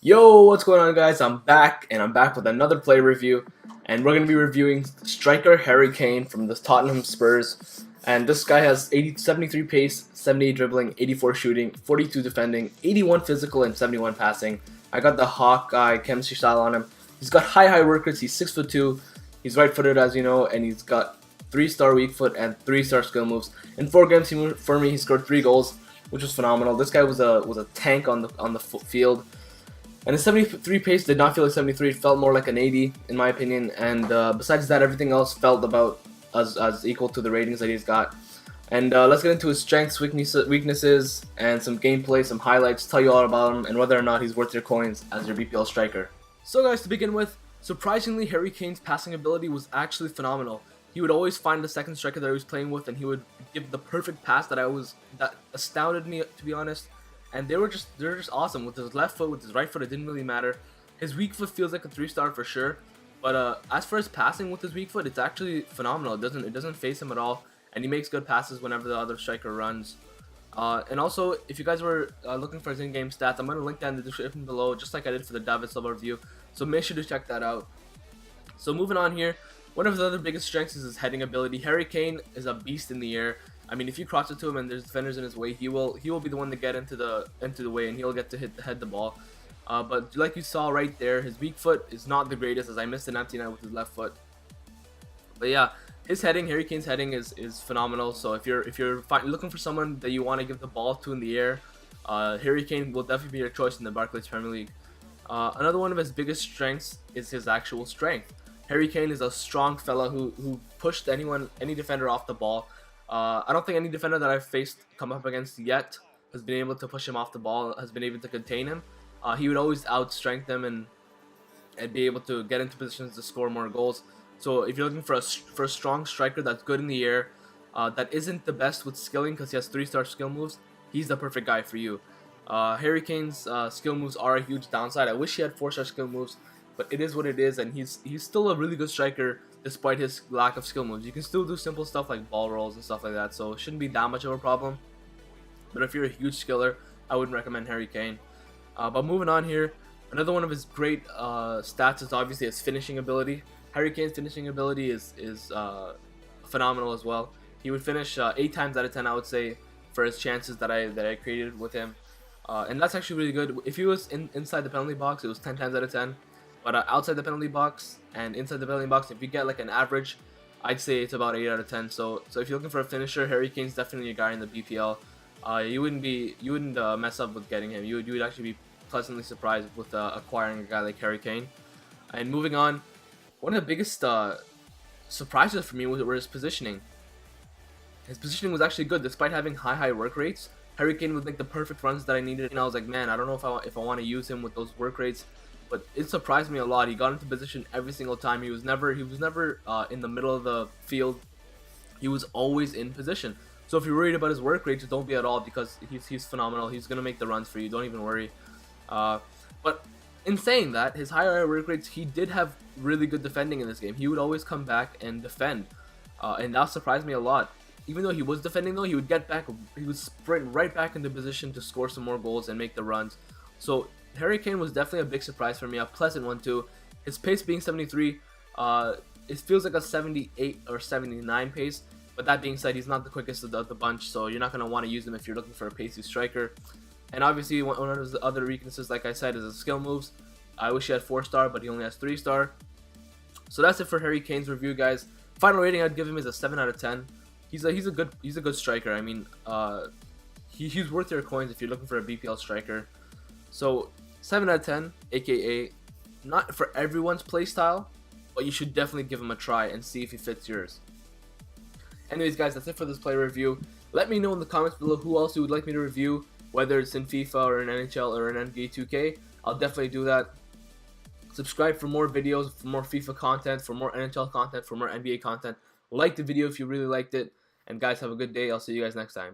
Yo, what's going on, guys? I'm back, and I'm back with another play review, and we're going to be reviewing striker Harry Kane from the Tottenham Spurs. And this guy has 73 pace, 78 dribbling, 84 shooting, 42 defending, 81 physical, and 71 passing. I got the Hawkeye chemistry style on him. He's got high work rates. He's 6'2". He's right-footed, as you know, and he's got 3-star weak foot and 3-star skill moves. In 4 games for me, he scored 3 goals, which was phenomenal. This guy was a tank on the field. And the 73 pace did not feel like 73, it felt more like an 80 in my opinion, and besides that, everything else felt about as equal to the ratings that he's got. And let's get into his strengths, weaknesses, and some gameplay, some highlights, tell you all about him, and whether or not he's worth your coins as your BPL striker. So guys, to begin with, surprisingly, Harry Kane's passing ability was actually phenomenal. He would always find the second striker that he was playing with, and he would give the perfect pass that astounded me, to be honest. And they're just awesome. With his left foot, with his right foot, it didn't really matter. His weak foot feels like a 3-star for sure. But as for his passing with his weak foot, it's actually phenomenal. It doesn't face him at all, and he makes good passes whenever the other striker runs. And also, if you guys were looking for his in-game stats, I'm gonna link that in the description below, just like I did for the David Silva review. So make sure to check that out. So moving on here, one of his other biggest strengths is his heading ability. Harry Kane is a beast in the air. I mean, if you cross it to him and there's defenders in his way, he will be the one to get into the way, and he'll get to head the ball. But like you saw right there, his weak foot is not the greatest, as I missed an empty net with his left foot. But yeah, his heading, Harry Kane's heading is phenomenal. So if you're looking for someone that you want to give the ball to in the air, Harry Kane will definitely be your choice in the Barclays Premier League. Another one of his biggest strengths is his actual strength. Harry Kane is a strong fella who pushed any defender off the ball. I don't think any defender that I've faced come up against yet has been able to push him off the ball, has been able to contain him. He would always outstrength them and be able to get into positions to score more goals. So if you're looking for a strong striker that's good in the air, that isn't the best with skilling because he has 3-star skill moves, he's the perfect guy for you. Harry Kane's skill moves are a huge downside. I wish he had 4-star skill moves, but it is what it is, and he's still a really good striker despite his lack of skill moves. You can still do simple stuff like ball rolls and stuff like that, so it shouldn't be that much of a problem. But if you're a huge skiller, I wouldn't recommend Harry Kane. But moving on here, another one of his great stats is obviously his finishing ability. Harry Kane's finishing ability is phenomenal as well. He would finish 8 times out of 10, I would say, for his chances that I created with him. And that's actually really good. If he was inside the penalty box, it was 10 times out of 10. But outside the penalty box and inside the penalty box, if you get like an average, I'd say it's about 8 out of 10. So if you're looking for a finisher, Harry Kane's definitely a guy in the BPL. You wouldn't mess up with getting him. You would actually be pleasantly surprised with acquiring a guy like Harry Kane. And moving on, one of the biggest surprises for me was his positioning. His positioning was actually good, despite having high work rates. Harry Kane would make the perfect runs that I needed, and I was like, man, I don't know if I want to use him with those work rates. But it surprised me a lot. He got into position every single time. He was never in the middle of the field. He was always in position. So if you're worried about his work rates, don't be at all, because he's phenomenal. He's gonna make the runs for you. Don't even worry. But in saying that, his higher work rates, he did have really good defending in this game. He would always come back and defend, and that surprised me a lot. Even though he was defending, though, he would get back. He would sprint right back into position to score some more goals and make the runs. So Harry Kane was definitely a big surprise for me, a pleasant one too. His pace being 73, it feels like a 78 or 79 pace, but that being said, he's not the quickest of the bunch, so you're not going to want to use him if you're looking for a pacey striker. And obviously, one of his other weaknesses, like I said, is his skill moves. I wish he had 4-star, but he only has 3-star. So that's it for Harry Kane's review, guys. Final rating I'd give him is a 7 out of 10. He's a good striker. I mean, he's worth your coins if you're looking for a BPL striker. So 7 out of 10, aka not for everyone's playstyle, but you should definitely give him a try and see if he fits yours. Anyways, guys, that's it for this play review. Let me know in the comments below who else you would like me to review, whether it's in FIFA or in NHL or in NBA 2K. I'll definitely do that. Subscribe for more videos, for more FIFA content, for more NHL content, for more NBA content. Like the video if you really liked it. And guys, have a good day. I'll see you guys next time.